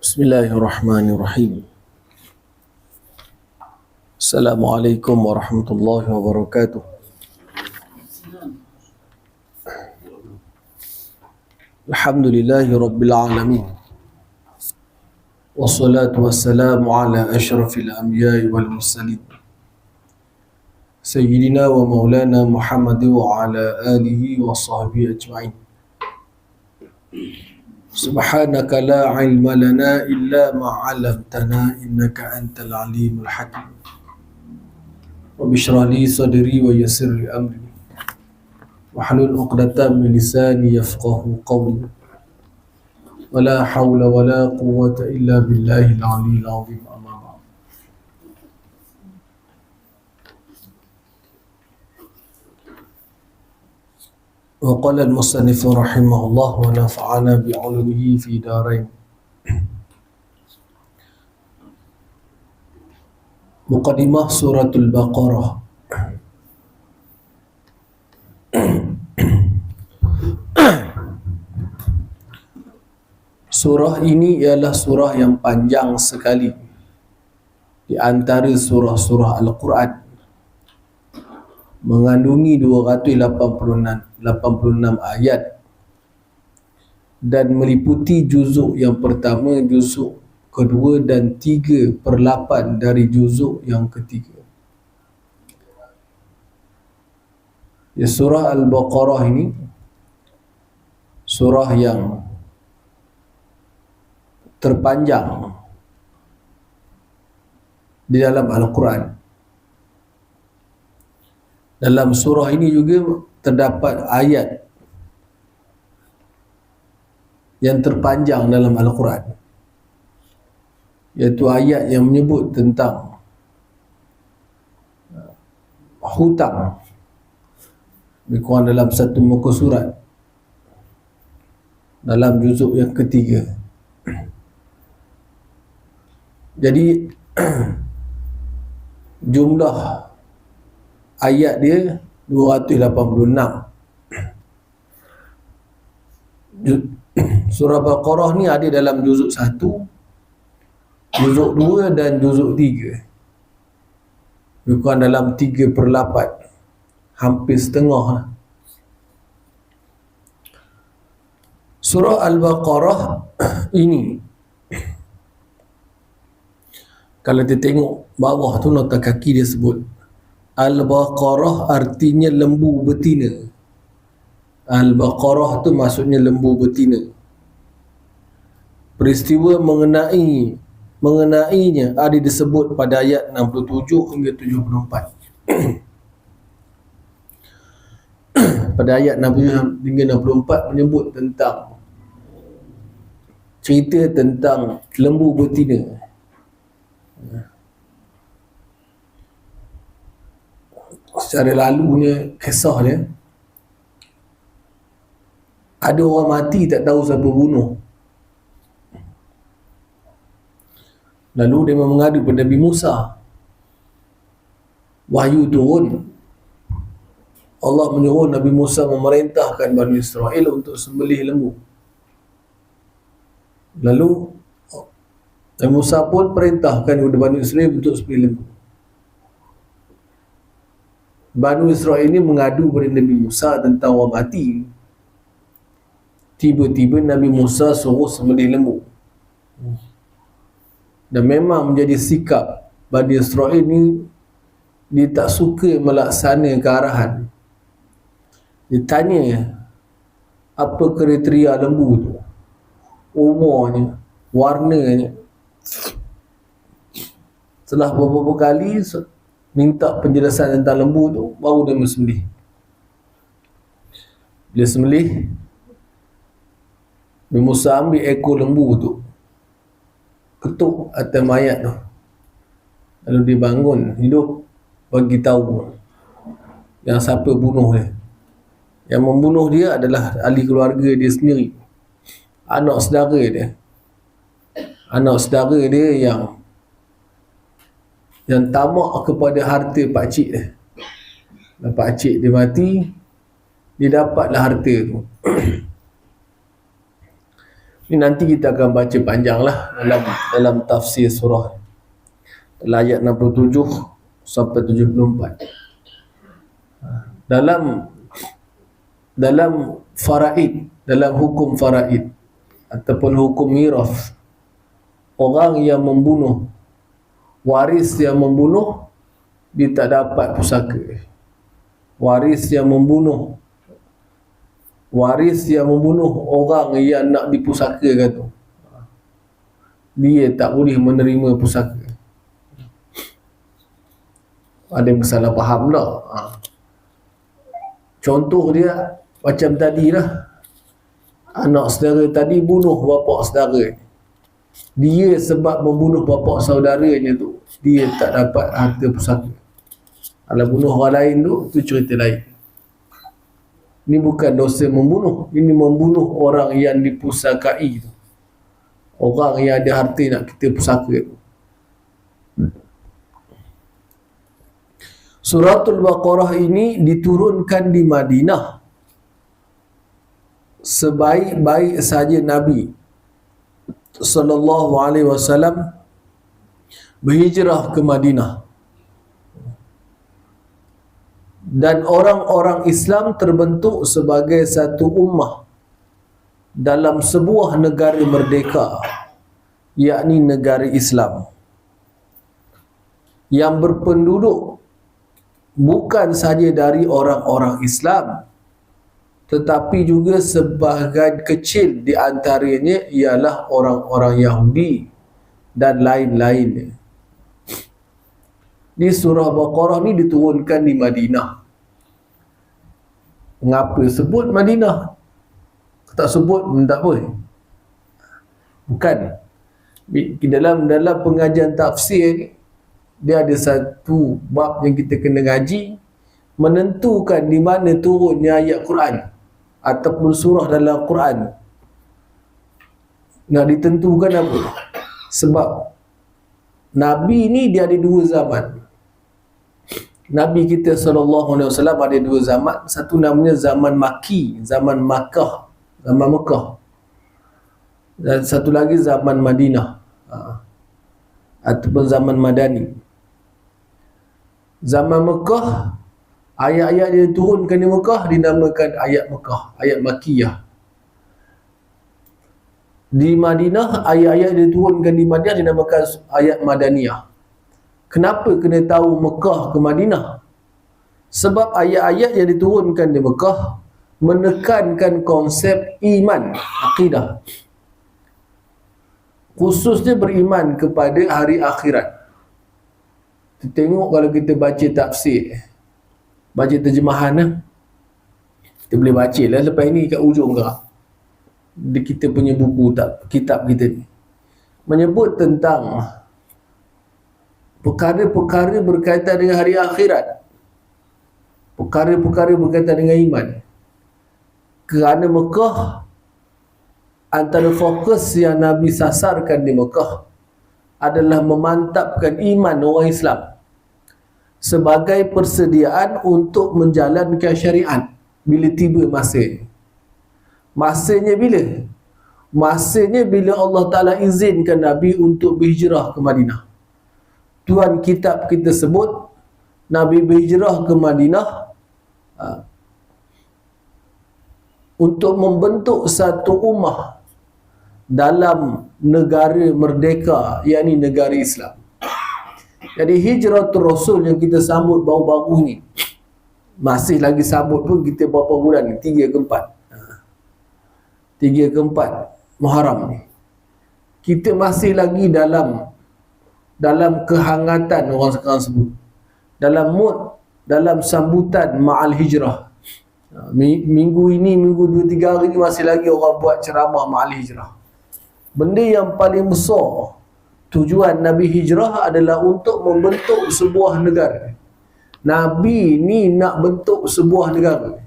Bismillahirrahmanirrahim. Assalamualaikum warahmatullahi wabarakatuh. Alhamdulillahi rabbil alamin. Wassalatu wassalamu ala ashrafil anbiya'i wal mursalin. Sayyidina wa maulana Muhammad wa ala alihi wa sahbihi ajma'in. Subhanaka la ilma lana illa ma 'allamtana innaka antal alimul hakim. Rabbi shrah li sadri wa yassir li amri wahlul 'uqdatam min lisani yafqahu qawli. Wala hawla wala quwwata illa billahil 'aliyyil 'azim. Amma ba'd. Wa qala al-musannif rahimahullah wa nafa'ana bi'ulumihi fi darain. Muqaddimah suratul Baqarah. Surah ini ialah surah yang panjang sekali di antara surah-surah Al-Quran, mengandungi 286 ayat dan meliputi juzuk yang pertama, juzuk kedua dan 3/8 dari juzuk yang ketiga. Ya, surah Al-Baqarah ini surah yang terpanjang di dalam Al-Quran. Dalam surah ini juga terdapat ayat yang terpanjang dalam Al-Quran, iaitu ayat yang menyebut tentang hutang, lebih kurang dalam satu muka surat dalam juzuk yang ketiga. Jadi jumlah ayat dia 286. Surah Baqarah ni ada dalam juzuk 1, juzuk 2 dan juzuk 3. Bukan dalam 3/8, hampir setengah. Surah Al-Baqarah ini, kalau kita tengok bawah tu nota kaki dia sebut Al-Baqarah, artinya lembu betina. Al-Baqarah tu maksudnya lembu betina. Peristiwa mengenainya ada disebut pada ayat 67 hingga 74. Pada ayat 67 hingga 64 menyebut tentang cerita tentang lembu betina. Secara lalunya kisah dia, ada orang mati tak tahu siapa bunuh. Lalu dia mengadu kepada Nabi Musa. Wahyu turun, Allah menyuruh Nabi Musa memerintahkan Bani Israel untuk sembelih lembu. Lalu Nabi Musa pun perintahkan kepada Bani Israel untuk sembelih lembu. Bani Israel ini mengadu kepada Nabi Musa tentang orang mati. Tiba-tiba Nabi Musa suruh sembelih lembu. Dan memang menjadi sikap Bani Israel ini, dia tak suka melaksanakan arahan. Dia tanya apa kriteria lembu tu, umurnya, warnanya. Setelah beberapa kali minta penjelasan tentang lembu tu, baru dia sembelih. Bila sembelih, Nabi Musa ambil ekor lembu tu, ketuk atas mayat tu. Lalu dia bangun hidup, bagi tahu yang siapa bunuh dia. Yang membunuh dia adalah ahli keluarga dia sendiri, anak saudara dia. Anak saudara dia yang tamak kepada harta pakcik dia. Dan pakcik dia mati, dia dapatlah harta tu. Ini nanti kita akan baca panjang lah dalam tafsir surah, dalam ayat 67 sampai 74. Dalam faraid, dalam hukum faraid ataupun hukum mirath, orang yang membunuh, waris yang membunuh, dia tak dapat pusaka. Waris yang membunuh orang yang nak dipusakakan tu, dia tak boleh menerima pusaka. Ada yang salah faham tak? Contoh dia macam tadi lah, anak saudara tadi bunuh bapa saudara. Dia sebab membunuh bapa saudaranya tu, dia tak dapat harta pusaka. Kalau bunuh orang lain tu cerita lain. Ini bukan dosa membunuh, ini membunuh orang yang dipusakai tu, orang yang ada harta nak kita pusaka tu. Suratul Baqarah ini diturunkan di Madinah. Sebaik-baik saja Nabi sallallahu alaihi wasallam berhijrah ke Madinah, dan orang-orang Islam terbentuk sebagai satu ummah dalam sebuah negara merdeka, yakni negara Islam, yang berpenduduk bukan saja dari orang-orang Islam, tetapi juga sebahagian kecil di antaranya ialah orang-orang Yahudi dan lain-lainnya. Di surah Baqarah ni diturunkan di Madinah. Mengapa sebut Madinah? Tak sebut tak apa. Bukan. Dalam pengajian tafsir ni, dia ada satu bab yang kita kena ngaji, menentukan di mana turunnya ayat Quran ataupun surah dalam Quran. Nak ditentukan apa? Sebab Nabi ni dia ada dua zaman. Nabi kita SAW ada dua zaman. Satu namanya zaman Maki, zaman Makkah, zaman Mekah, dan satu lagi zaman Madinah, ataupun zaman Madani. Zaman Mekah, ayat-ayat yang diturunkan di Mekah dinamakan ayat Mekah, ayat Makiyah. Di Madinah, ayat-ayat yang diturunkan di Madinah dinamakan ayat Madaniyah. Kenapa kena tahu Mekah ke Madinah? Sebab ayat-ayat yang diturunkan di Mekah menekankan konsep iman, akidah, khususnya beriman kepada hari akhirat. Kita tengok kalau kita baca tafsir, baca terjemahan lah, kita boleh baca lah lepas ni kat ujung gerak di kita punya buku kitab kita ni, menyebut tentang perkara-perkara berkaitan dengan hari akhirat, perkara-perkara berkaitan dengan iman. Kerana Mekah, antara fokus yang Nabi sasarkan di Mekah adalah memantapkan iman orang Islam sebagai persediaan untuk menjalankan syariat bila tiba masanya. Masanya bila? Masanya bila Allah Ta'ala izinkan Nabi untuk berhijrah ke Madinah. Tuan kitab kita sebut Nabi berhijrah ke Madinah untuk membentuk satu ummah dalam negara merdeka, yakni negara Islam. Jadi hijratul Rasul yang kita sambut baru-baru ni, masih lagi sambut pun kita berapa bulan ni? 3 ke 4 Muharram ni. Kita masih lagi dalam kehangatan, orang sekarang sebut, dalam mood, dalam sambutan ma'al hijrah. Minggu ini, minggu 2-3 hari ni masih lagi orang buat ceramah ma'al hijrah. Benda yang paling besar, tujuan Nabi hijrah adalah untuk membentuk sebuah negara. Nabi ni nak bentuk sebuah negara.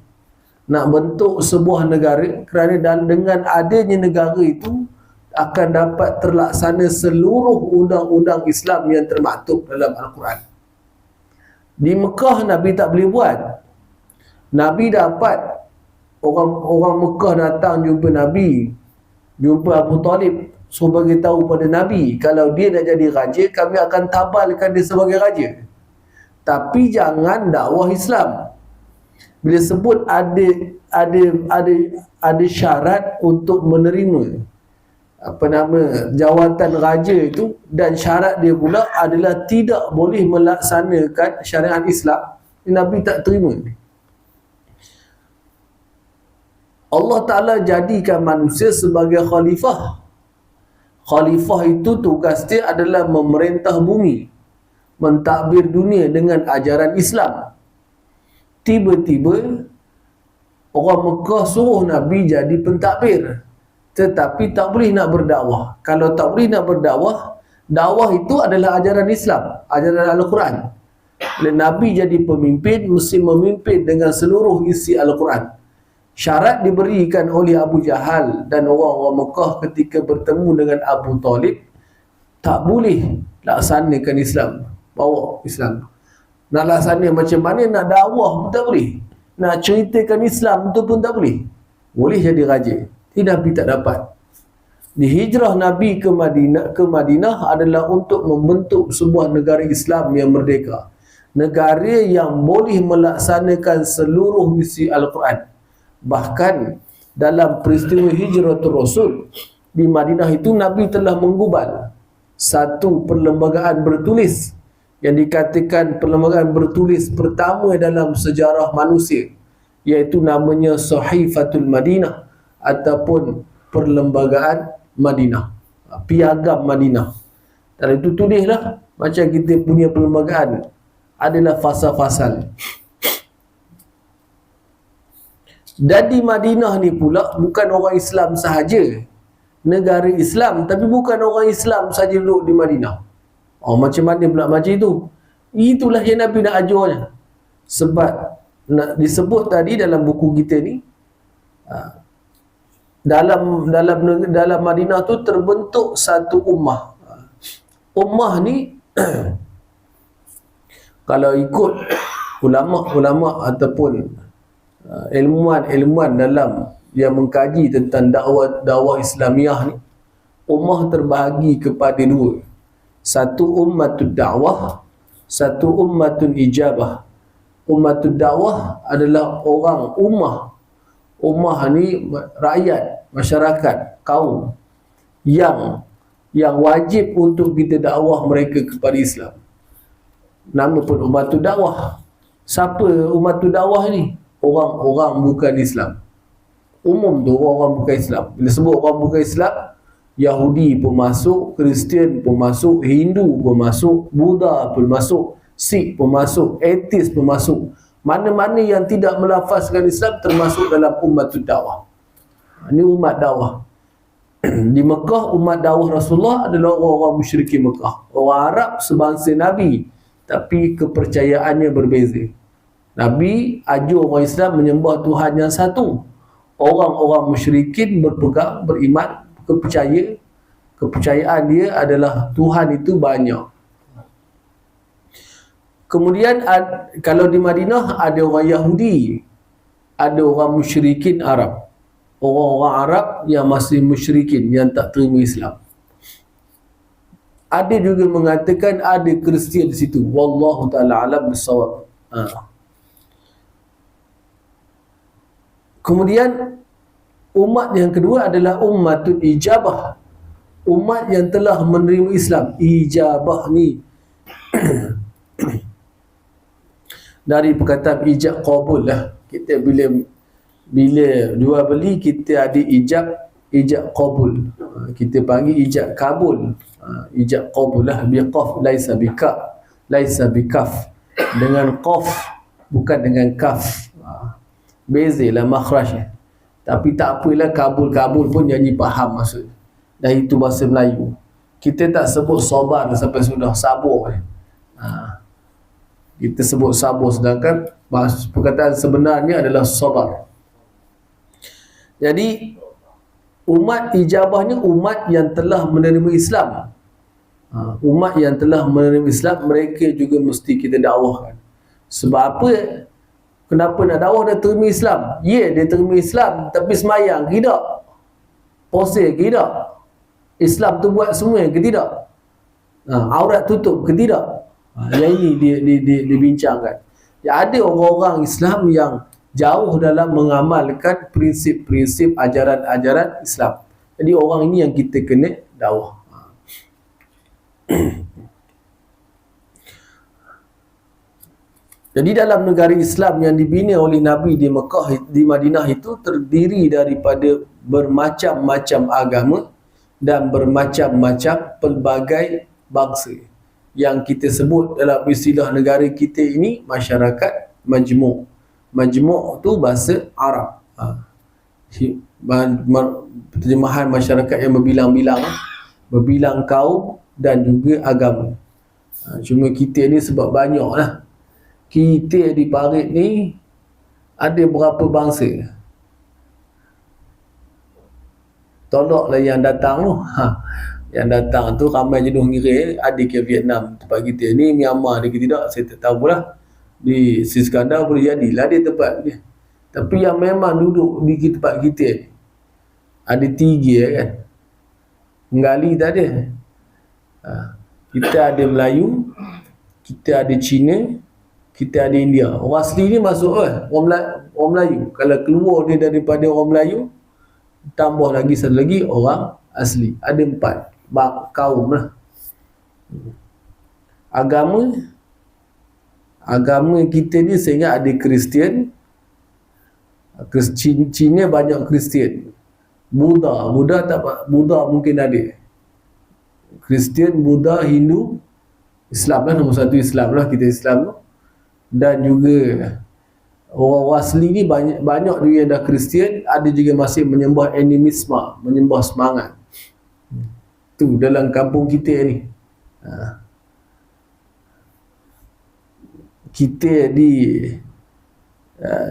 Nak bentuk sebuah negara kerana dengan adanya negara itu akan dapat terlaksana seluruh undang-undang Islam yang termaktub dalam Al-Quran. Di Mekah Nabi tak boleh buat. Nabi dapat orang Mekah datang jumpa Nabi. Jumpa Abu Talib, suruh bagi tahu pada Nabi, kalau dia nak jadi raja, kami akan tabalkan dia sebagai raja. Tapi jangan dakwah Islam. Bila sebut ada syarat untuk menerima jawatan raja itu, dan syarat dia pula adalah tidak boleh melaksanakan syariat Islam, Nabi tak terima. Allah Ta'ala jadikan manusia sebagai khalifah. Khalifah itu tugas dia adalah memerintah bumi, mentadbir dunia dengan ajaran Islam. Tiba-tiba orang Mekah suruh Nabi jadi pentadbir, tetapi tak boleh nak berdakwah. Kalau tak boleh nak berdakwah, dakwah itu adalah ajaran Islam, ajaran Al-Quran. Dan Nabi jadi pemimpin, mesti memimpin dengan seluruh isi Al-Quran. Syarat diberikan oleh Abu Jahal dan orang-orang Mekah ketika bertemu dengan Abu Talib, tak boleh laksanakan Islam, bawa Islam. Nak laksana macam mana, nak dakwah pun tak boleh, nak ceritakan Islam tu pun tak boleh. Boleh jadi raja, Nabi tak dapat. Di hijrah Nabi ke Madinah adalah untuk membentuk sebuah negara Islam yang merdeka, negara yang boleh melaksanakan seluruh isi Al-Quran. Bahkan dalam peristiwa hijratul Rasul di Madinah itu, Nabi telah menggubal satu perlembagaan bertulis yang dikatakan perlembagaan bertulis pertama dalam sejarah manusia, iaitu namanya Sahifatul Madinah ataupun perlembagaan Madinah, piagam Madinah. Dan itu tulislah macam kita punya perlembagaan, adalah fasal-fasal. Dan di Madinah ni pula bukan orang Islam sahaja, negara Islam, tapi bukan orang Islam saja duduk di Madinah. Macam mana pula macam itu? Itulah yang Nabi nak ajarnya. Sebab nak disebut tadi dalam buku kita ni, dalam Madinah tu terbentuk satu ummah. Ummah ni kalau ikut ulama-ulama ataupun ilmuwan dalam yang mengkaji tentang dakwah Islamiah ni, ummah terbahagi kepada dua. Satu ummatud dakwah, satu ummatul ijabah. Ummatud dakwah adalah orang ummah ni rakyat, masyarakat, kaum yang wajib untuk kita dakwah mereka kepada Islam. Nama pun ummatud dakwah. Siapa ummatud dakwah ni? Orang-orang bukan Islam. Umum tu orang bukan Islam. Bila sebut orang bukan Islam, Yahudi pun masuk, Kristian pun masuk, Hindu pun masuk, Buddha pun masuk, Sikh pun masuk, Atheist pun masuk. Mana-mana yang tidak melafazkan Islam termasuk dalam ummatud dakwah. Ini umat dakwah. Di Mekah, umat dakwah Rasulullah adalah orang-orang musyrikin Mekah. Orang Arab sebangsa Nabi, tapi kepercayaannya berbeza. Nabi ajar orang Islam menyembah Tuhan yang satu. Orang-orang musyrikin berpegang, beriman, kepercayaan dia adalah Tuhan itu banyak. Kemudian kalau di Madinah ada orang Yahudi, ada orang musyrikin Arab. Orang-orang Arab yang masih musyrikin, yang tak terima Islam. Ada juga mengatakan ada Kristian di situ. Wallahu ta'ala alam bisawab. Kemudian umat yang kedua adalah ummatul ijabah. Umat yang telah menerima Islam. Ijabah ni dari perkataan ijab qabul lah. Kita bila jual beli, kita ada ijab qabul. Kita panggil ijab kabul. Ijab qabul lah, biqaf laisa bika, laisa bikaf. Dengan qaf, bukan dengan kaf. Bezalah makhrajnya. Tapi tak apalah, kabul-kabul pun nyanyi faham maksud. Dan itu bahasa Melayu. Kita tak sebut sabar sampai sudah sabar. Kita sebut sabar, sedangkan perkataan sebenarnya adalah sabar. Jadi umat ijabahnya umat yang telah menerima Islam. Umat yang telah menerima Islam, mereka juga mesti kita dakwahkan. Sebab apa? Kenapa nak dakwah? Dia terima Islam. Ya, dia terima Islam, tapi semayang tidak. Pose ke tidak? Islam tu buat semua ke tidak? Aurat tutup ke tidak? Yang ini dibincangkan. Ya, ada orang-orang Islam yang jauh dalam mengamalkan prinsip-prinsip ajaran-ajaran Islam. Jadi orang ini yang kita kena dakwah. Jadi dalam negara Islam yang dibina oleh Nabi di Mekah, di Madinah itu terdiri daripada bermacam-macam agama dan bermacam-macam pelbagai bangsa. Yang kita sebut dalam istilah negara kita ini masyarakat majmuk. Majmuk tu bahasa Arab. Terjemahan masyarakat yang berbilang-bilang, berbilang kaum dan juga agama. Cuma kita ni sebab banyak lah. Kita di Parit ni ada berapa bangsa? Tolaklah yang datang tu. Yang datang tu ramai jenuh ngira. Ada ke Vietnam tempat kita ni, Myanmar ni ke tidak, saya tak tahulah. Di Siskandar boleh jadilah dia tempat dia. Tapi yang memang duduk di tempat kita ni ada 3 kan. Ngali tak ada. Kita ada Melayu, kita ada Cina, kita ada India. Orang asli ni masuk orang Melayu. Kalau keluar dia daripada orang Melayu, tambah lagi satu lagi orang asli. Ada 4 kaum lah. Agama kita ni saya ingat ada Kristian. Cina banyak Kristian. Buddha mungkin ada. Kristian, Buddha, Hindu, Islam lah, nombor 1 Islam lah, kita Islam tu. Dan juga orang asli ni banyak juga yang dah Kristian, ada juga masih menyembah animisma, menyembah semangat. Tu dalam kampung kita ni. Kita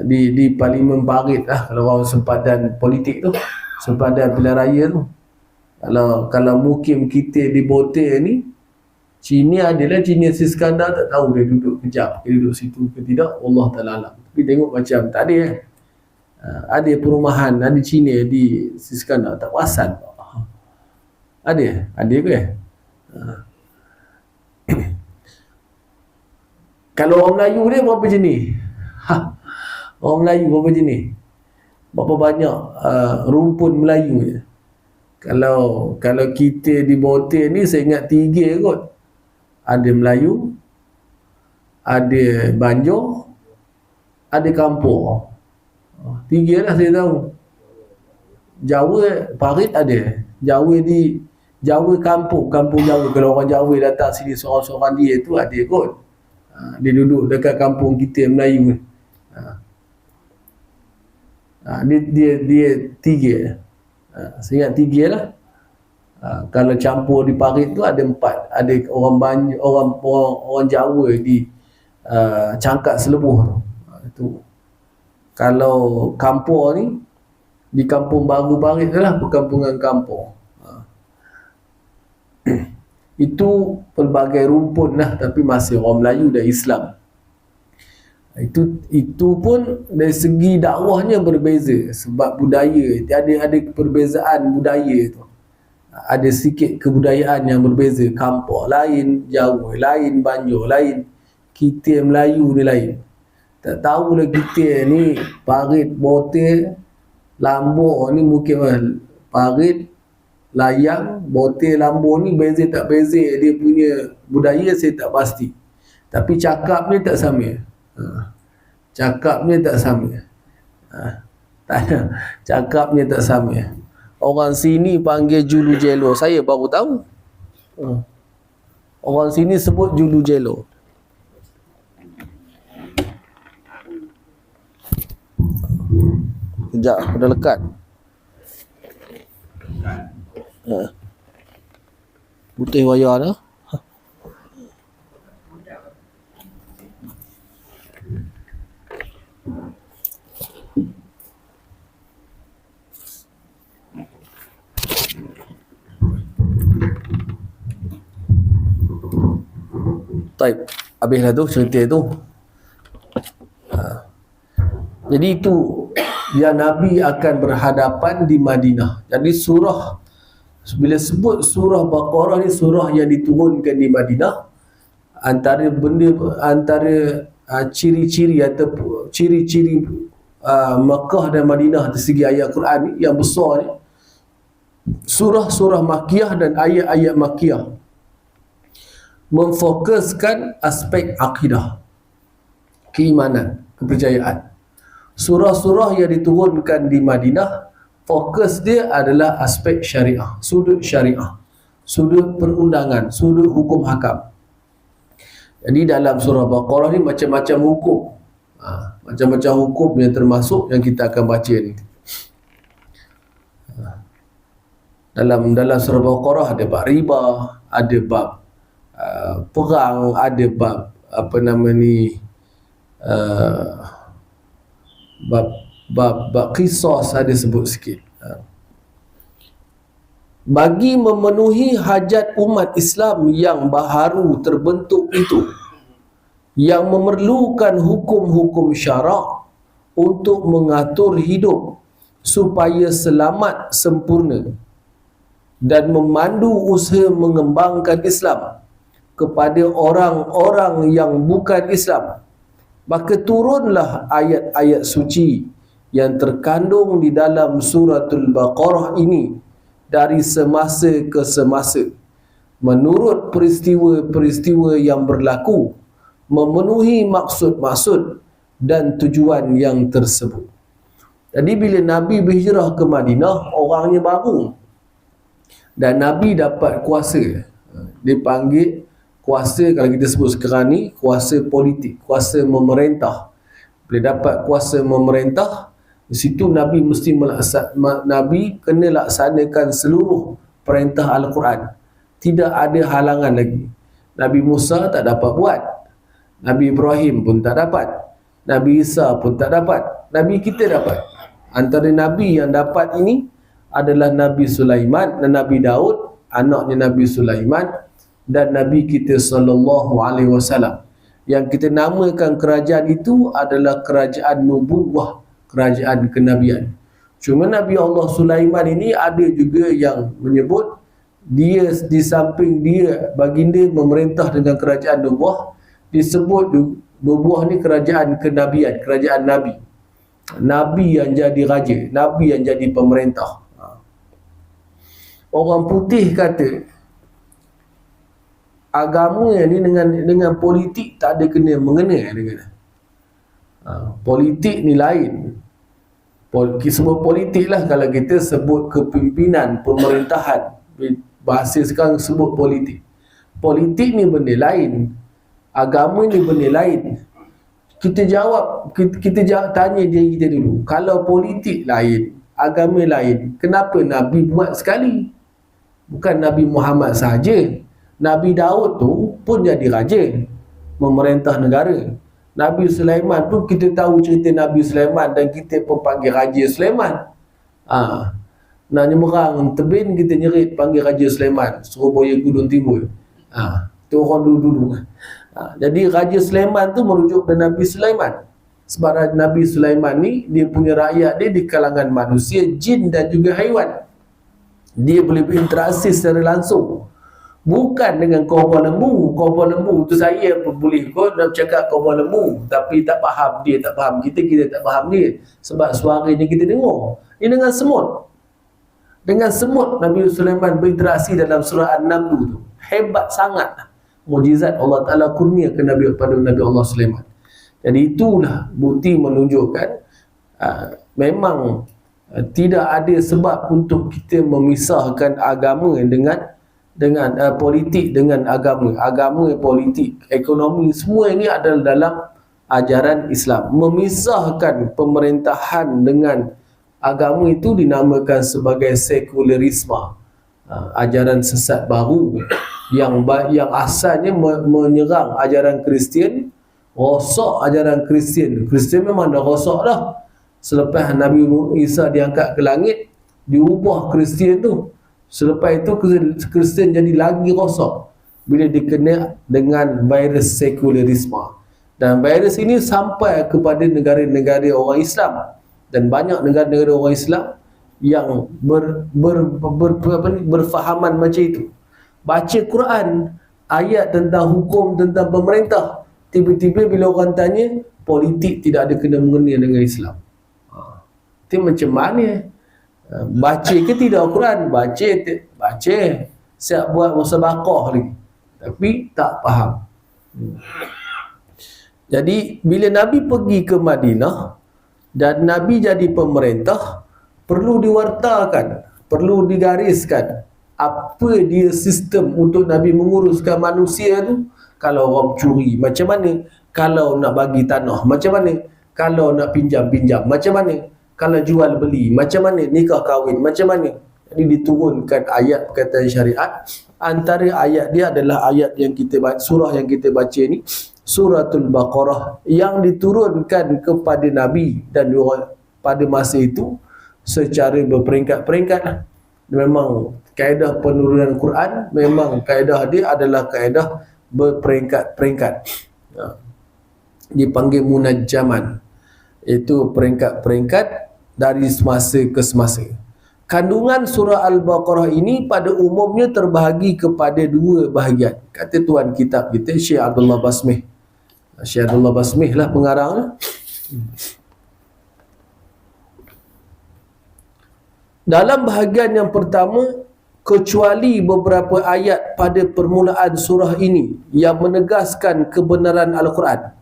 di Parlimen Parit lah, kalau orang sempadan politik tu, sempadan pilihan raya tu. Kalau mukim kita di Bote ni, Cina adalah Cina Siskandar, tak tahu dia duduk kejap, dia duduk situ ke tidak, Allah Ta'ala alam. Tapi tengok macam tak ada ada perumahan, ada Cina di Siskandar, tak perasan. Ada ke? Kalau orang Melayu dia berapa jenis? Orang Melayu berapa jenis? Berapa banyak rumpun Melayu je? Kalau kita di Bote ni saya ingat 3 kot. Ada Melayu, ada Banjar, ada Kampur. 3 lah saya tahu. Jawa, Parit ada. Jawa kampung Jawa. Kalau orang Jawa datang sini seorang-seorang dia tu ada kot. Dia duduk dekat kampung kita Melayu ni. Dia 3. Saya ingat 3 lah. Kalau campur di Parit tu ada 4. Ada orang Jawa di Cangkat Selebuh tu. Kalau kampung ni di Kampung Baru Parit tu lah, perkampungan kampung. Itu pelbagai rumpun lah, tapi masih orang Melayu dan Islam. Itu pun dari segi dakwahnya berbeza sebab budaya, ada perbezaan budaya tu. Ada sikit kebudayaan yang berbeza. Kampung lain, Jawa lain, Banjar lain, kita Melayu ni lain. Tak tahulah kita ni Parit, Bote, Lambur ni mungkin Parit, Layang, Bote, Lambur ni beza tak beza dia punya budaya saya tak pasti. Tapi cakapnya tak sama. Cakapnya tak sama. Cakapnya tak sama. Orang sini panggil Julu Jelo, saya baru tahu. Orang sini sebut Julu Jelo. Kejap, dah lekat. Putih wayar dah. Taib, habislah tu cerita tu. Jadi itu yang Nabi akan berhadapan di Madinah. Jadi bila sebut surah Baqarah ni surah yang diturunkan di Madinah, antara ciri-ciri atau ciri-ciri Makkah dan Madinah dari segi ayat Quran ni yang besar ni, surah-surah Makkiyah dan ayat-ayat Makkiyah memfokuskan aspek akidah, keimanan, kepercayaan. Surah-surah yang diturunkan di Madinah, fokus dia adalah aspek syariah, sudut perundangan, sudut hukum hakam. Jadi dalam surah Baqarah ni macam-macam hukum, macam-macam hukum yang termasuk yang kita akan baca ni. Dalam surah Baqarah ada bab riba, ada bab perang, ada bab bab qisas ada sebut sikit. Bagi memenuhi hajat umat Islam yang baharu terbentuk itu, yang memerlukan hukum-hukum syarak untuk mengatur hidup supaya selamat sempurna dan memandu usaha mengembangkan Islam kepada orang-orang yang bukan Islam, maka turunlah ayat-ayat suci yang terkandung di dalam suratul Baqarah ini dari semasa ke semasa, menurut peristiwa-peristiwa yang berlaku, memenuhi maksud-maksud dan tujuan yang tersebut. Jadi bila Nabi berhijrah ke Madinah, orangnya baru, dan Nabi dapat kuasa. Dipanggil kuasa, kalau kita sebut sekarang ni, kuasa politik, kuasa memerintah. Bila dapat kuasa memerintah, di situ Nabi mesti Nabi kena laksanakan seluruh perintah Al-Quran. Tidak ada halangan lagi. Nabi Musa tak dapat buat, Nabi Ibrahim pun tak dapat, Nabi Isa pun tak dapat, Nabi kita dapat. Antara Nabi yang dapat ini adalah Nabi Sulaiman dan Nabi Daud, anaknya Nabi Sulaiman, dan Nabi kita SAW. Yang kita namakan kerajaan itu adalah kerajaan nubuwah, kerajaan kenabian. Cuma Nabi Allah Sulaiman ini ada juga yang menyebut dia, di samping dia baginda memerintah dengan kerajaan nubuwah, disebut nubuwah ni kerajaan kenabian, kerajaan Nabi. Nabi yang jadi raja, Nabi yang jadi pemerintah. Orang putih kata agama ni dengan politik tak ada kena mengena dengan. Politik ni lain. Sebut politik lah kalau kita sebut kepimpinan pemerintahan. Bahasa sekarang sebut politik. Politik ni benda lain, agama ni benda lain. Kita tanya diri kita dulu, kalau politik lain, agama lain, kenapa Nabi buat sekali? Bukan Nabi Muhammad sahaja, Nabi Daud tu pun jadi raja, memerintah negara. Nabi Sulaiman pun kita tahu cerita Nabi Sulaiman, dan kita pun panggil Raja Sulaiman. Nak nyemerang tebing, kita nyerit panggil Raja Sulaiman, Surabaya Gunung Timbul. Tu orang dulu-dulu. Jadi Raja Sulaiman tu merujuk kepada Nabi Sulaiman. Sebab Nabi Sulaiman ni, dia punya rakyat dia di kalangan manusia, jin dan juga haiwan. Dia boleh berinteraksi secara langsung, bukan dengan korban lembu. Korban lembu tu saya boleh kot nak cakap korban lembu, tapi tak faham dia, tak faham kita, kita tak faham dia, sebab suaranya kita dengar. Ini dengan semut. Dengan semut Nabi Sulaiman berinteraksi dalam surah An-Naml tu. Hebat sangat mukjizat Allah Ta'ala kurniakan pada Nabi Allah Sulaiman. Jadi itulah bukti menunjukkan memang tidak ada sebab untuk kita memisahkan agama dengan politik dengan agama. Agama, politik, ekonomi, semua ini adalah dalam ajaran Islam. Memisahkan pemerintahan dengan agama itu dinamakan sebagai sekularisme, ajaran sesat baru yang asalnya menyerang ajaran Kristian, rosak ajaran Kristian. Kristian memang dah rosak dah. Selepas Nabi Isa diangkat ke langit, diubah Kristian tu. Selepas itu Kristian jadi lagi rosak bila dikena dengan virus sekularisme. Dan virus ini sampai kepada negara-negara orang Islam. Dan banyak negara-negara orang Islam yang berfahaman macam itu. Baca Quran, ayat tentang hukum, tentang pemerintah, tiba-tiba bila orang tanya, politik tidak ada kena mengena dengan Islam. Itu macam mana? Baca ke tidak Quran? Baca. Siap buat musabaqah lagi, tapi tak faham. Jadi bila Nabi pergi ke Madinah dan Nabi jadi pemerintah, perlu diwartakan, perlu digariskan apa dia sistem untuk Nabi menguruskan manusia tu. Kalau orang curi macam mana, kalau nak bagi tanah macam mana, kalau nak pinjam macam mana, kalau jual beli macam mana, nikah kahwin macam mana. Jadi diturunkan ayat perkataan syariat. Antara ayat dia adalah ayat yang kita baca, surah yang kita baca ni, Suratul Baqarah, yang diturunkan kepada Nabi dan orang pada masa itu secara berperingkat-peringkat. Memang kaedah penurunan Quran, memang kaedah dia adalah kaedah berperingkat-peringkat. Dipanggil munajjaman. Itu peringkat-peringkat dari semasa ke semasa. Kandungan surah Al-Baqarah ini pada umumnya terbahagi kepada dua bahagian. Kata tuan kitab kita, Syekh Abdullah Basmih. Syekh Abdullah Basmih lah pengarangnya. Dalam bahagian yang pertama, kecuali beberapa ayat pada permulaan surah ini yang menegaskan kebenaran Al-Quran,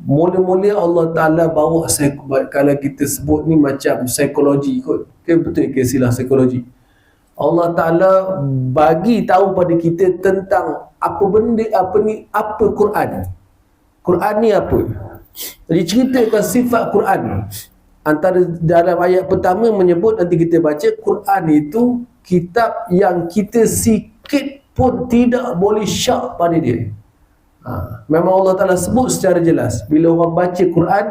mula-mula Allah Ta'ala bawa, kalau kita sebut ni macam psikologi kot, betul ke istilah psikologi. Allah Ta'ala bagi tahu pada kita tentang apa benda, apa Quran. Quran ni apa? Jadi ceritakan sifat Quran. Antara dalam ayat pertama menyebut, nanti kita baca, Quran itu kitab yang kita sikit pun tidak boleh syak pada dia. Memang Allah Ta'ala sebut secara jelas. Bila orang baca Quran,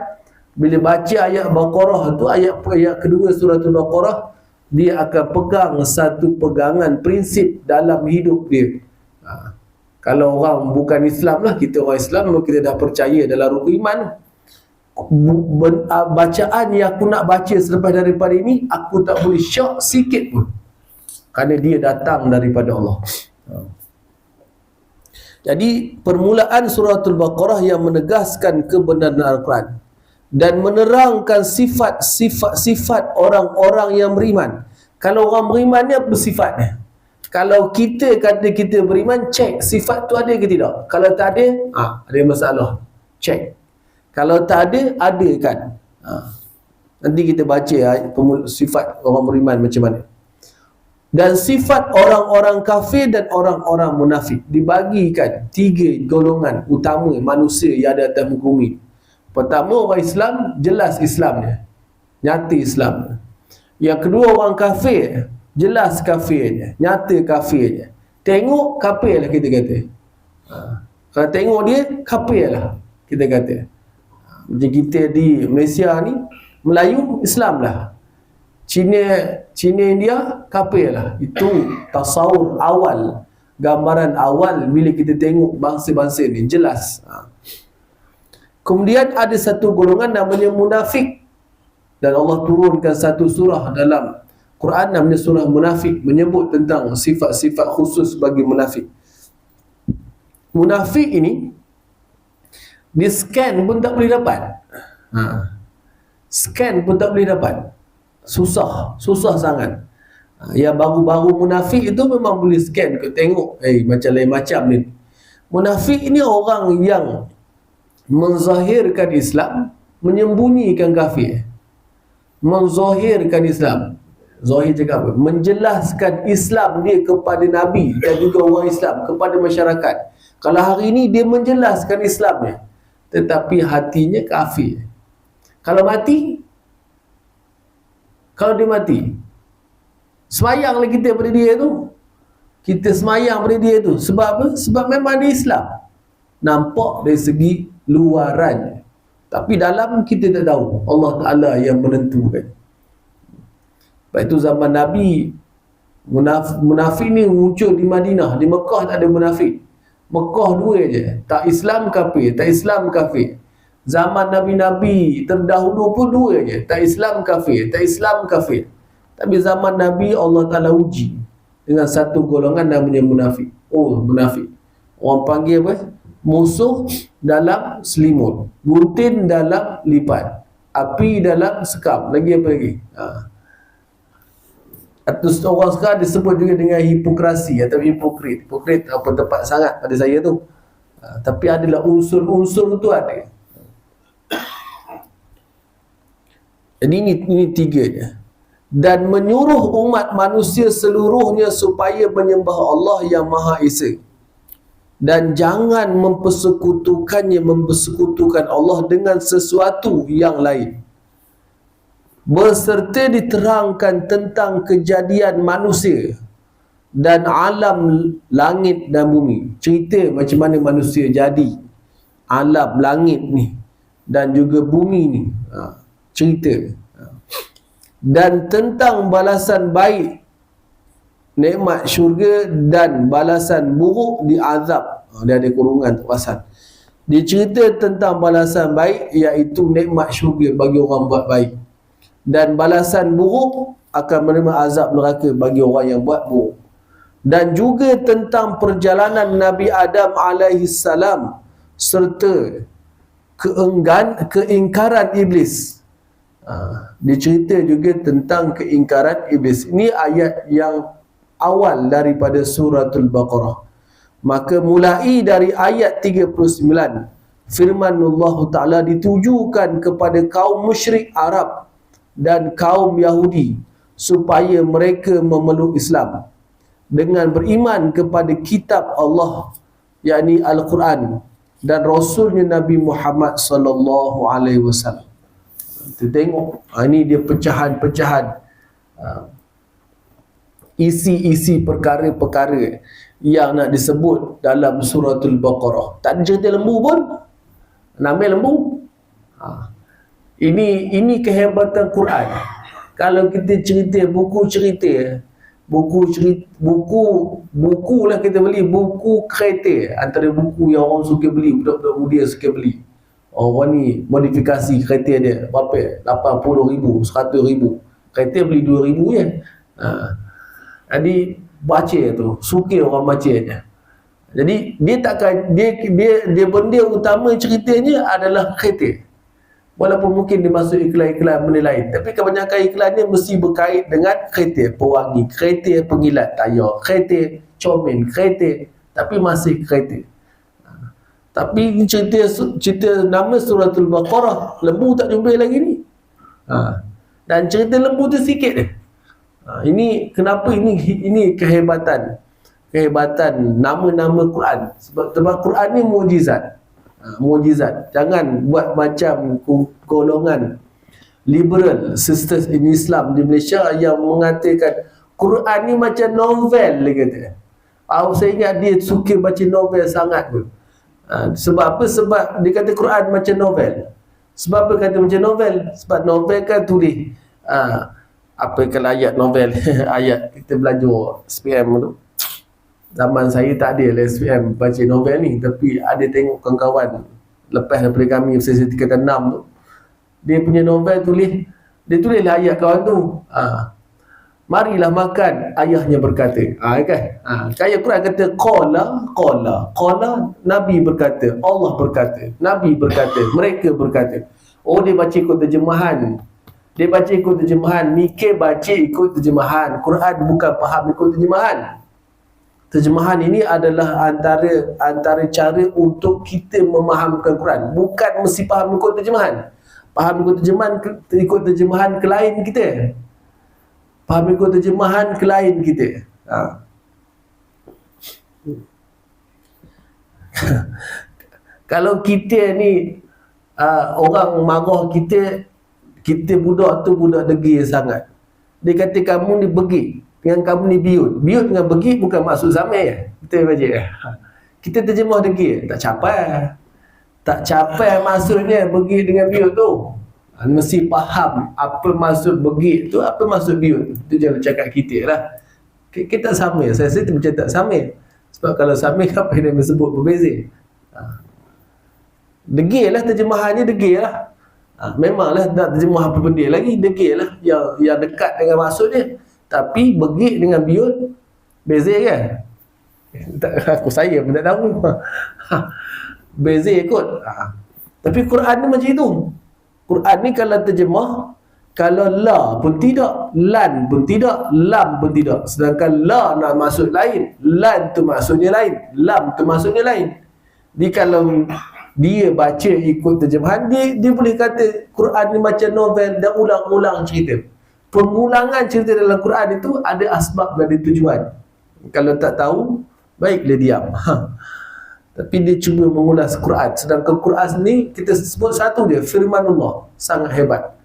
bila baca ayat Baqarah tu, ayat kedua suratul Baqarah, dia akan pegang satu pegangan prinsip dalam hidup dia. Kalau orang bukan Islam lah, kita orang Islam, memang kita dah percaya dalam rukun iman. Bacaan yang aku nak baca selepas daripada ini, aku tak boleh syak sikit pun, kerana dia datang daripada Allah. Jadi permulaan suratul Baqarah yang menegaskan kebenaran Al-Quran dan menerangkan sifat-sifat orang-orang yang beriman. Kalau orang beriman ni apa sifatnya? Kalau kita kata kita beriman, cek sifat tu ada ke tidak. Kalau tak ada, ada masalah, cek. Kalau tak ada, ada kan. Nanti kita baca sifat orang beriman macam mana. Dan sifat orang-orang kafir dan orang-orang munafik dibagikan tiga golongan utama manusia yang ada atas muka bumi. Pertama, orang Islam, jelas Islamnya, nyata Islamnya. Yang kedua, orang kafir, jelas kafirnya, nyata kafirnya. Tengok kafir lah kita kata. Kalau tengok dia, kafir lah kita kata. Macam kita di Malaysia ni, Melayu Islam lah, Cina India kafir lah. Itu tasawur awal, gambaran awal bila kita tengok bangsa-bangsa ni, jelas. Kemudian ada satu golongan namanya munafik, dan Allah turunkan satu surah dalam Quran namanya surah Munafik, menyebut tentang sifat-sifat khusus bagi munafik. Munafik ini di scan pun tak boleh dapat. Scan pun tak boleh dapat. Susah sangat. Yang baru-baru munafik itu memang boleh scan ke, tengok macam lain macam ni. Munafik ini orang yang menzahirkan Islam, menyembunyikan kafir. Menzahirkan Islam, zahir cakap apa? Menjelaskan Islam dia kepada Nabi dan juga orang Islam, kepada masyarakat. Kalau hari ini dia menjelaskan Islamnya, tetapi hatinya kafir. Kalau dia mati, semayanglah kita pada dia tu. Kita semayang pada dia tu. Sebab apa? Sebab memang dia Islam. Nampak dari segi luarannya, tapi dalam kita tak tahu. Allah Ta'ala yang menentukan. Lepas itu zaman Nabi, munafik ni muncul di Madinah. Di Mekah tak ada munafik. Mekah dua je, tak Islam kafir, tak Islam kafir. Zaman Nabi-Nabi terdahulu pun dua je, tak Islam kafir, tak Islam kafir. Tapi zaman Nabi Allah Ta'ala uji dengan satu golongan namanya munafik. Oh, munafik. Orang panggil apa? Musuh dalam selimut, gunting dalam lipat, api dalam sekam. Lagi apa lagi? Atau orang sekarang disebut juga dengan hipokrasi atau hipokrit. Hipokrit apa tepat sangat pada saya tu. Tapi adalah unsur-unsur tu ada. Jadi ini tiga je. Dan menyuruh umat manusia seluruhnya supaya menyembah Allah yang Maha Esa. Dan jangan mempersekutukan Allah dengan sesuatu yang lain. Beserta diterangkan tentang kejadian manusia dan alam langit dan bumi. Cerita macam mana manusia jadi, alam langit ni dan juga bumi ni. Cerita. Dan tentang balasan baik, nikmat syurga, dan balasan buruk di azab. Dia ada kurungan tu pasal. Dia cerita tentang balasan baik, iaitu nikmat syurga bagi orang buat baik, dan balasan buruk akan menerima azab neraka bagi orang yang buat buruk. Dan juga tentang perjalanan Nabi Adam alaihissalam serta keingkaran iblis. Dia cerita juga tentang keingkaran iblis. Ini ayat yang awal daripada suratul Baqarah. Maka mulai dari ayat 39, firman Allah Ta'ala ditujukan kepada kaum musyrik Arab dan kaum Yahudi supaya mereka memeluk Islam dengan beriman kepada kitab Allah, yakni Al-Quran, dan Rasulnya Nabi Muhammad sallallahu alaihi wasallam. Kita tengok, ini dia pecahan-pecahan isi-isi perkara-perkara yang nak disebut dalam suratul Baqarah. Tak ada cerita lembu pun, nama lembu. Ini kehebatan Quran. Kalau kita cerita buku lah, kita beli buku kereta, antara buku yang orang suka beli, budak-budak muda suka beli. Orang ni modifikasi kereta dia berapa? 80,000, 100,000. Kereta beli 2,000 je. Jadi baca tu, suka orang baca je. Jadi dia takkan dia benda utama ceritanya adalah kereta. Walaupun mungkin dia masuk iklan-iklan benda lain, tapi kebanyakan iklan ni mesti berkait dengan kereta pewangi, kereta pengilat tayar, kereta comel, kereta, tapi masih kereta. Tapi cerita nama suratul Baqarah, lembu tak jumpa lagi ni. Dan cerita lembu tu sikit je. Ini kenapa ini kehebatan nama-nama Quran. Sebab Quran ni mukjizat. Mukjizat. Jangan buat macam golongan liberal sisters in Islam di Malaysia yang mengatakan Quran ni macam novel, dia kata. Saya ingat dia suka baca novel sangat pun. Sebab apa? Sebab dia kata Quran macam novel. Sebab apa kata macam novel? Sebab novel kan tulis apa kalau ayat novel ayat kita belajar SPM tu. Zaman saya tak ada lah SPM baca novel ni, tapi ada tengok kawan-kawan lepas daripada kami sesi tingkatan 6 tu, dia punya novel dia tulislah ayat kawan tu, marilah makan, ayahnya berkata, kan? Ayat Quran kata qala, Nabi berkata, Allah berkata, Nabi berkata, mereka berkata. Oh, dia baca ikut terjemahan. Mikir baca ikut terjemahan. Quran bukan faham ikut terjemahan. Terjemahan ini adalah antara cara untuk kita memahamkan Quran. Bukan mesti faham ikut terjemahan. Faham ikut terjemahan klien kita. Faham ikut terjemahan klien kita. Kalau kita ni orang marah kita budak tu budak degil sangat. Dia kata kamu ni begit dengan kamu ni biut. Biut dengan begit bukan maksud sama ya. Kita baca. Kita terjemah degil, tak capai maksudnya begit dengan biut tu. Mesti faham apa maksud begit tu, apa maksud biut. Itu jangan cakap kita lah. Kita sama. Saya rasa macam tak sama. Sebab kalau sama, apa yang disebut berbeza. Degil lah terjemahannya, degil lah. Memanglah nak terjemah apa benda lagi, degil lah yang dekat dengan maksud dia. Tapi begik dengan biut beza kan? Saya pun tak tahu. Beza kot. Tapi Quran ni macam itu. Quran ni kalau terjemah, kalau la pun tidak, lan pun tidak, lam pun tidak. Sedangkan la nak maksud lain, lan tu maksudnya lain, lam tu maksudnya lain. Jadi kalau dia baca ikut terjemahan, dia boleh kata Quran ni macam novel dan ulang-ulang cerita. Pengulangan cerita dalam Quran itu ada asbab dan ada tujuan. Kalau tak tahu, baiklah diam. Tapi dia cuba mengulas Quran. Sedangkan Quran ni kita sebut satu dia, firmanullah, sangat hebat.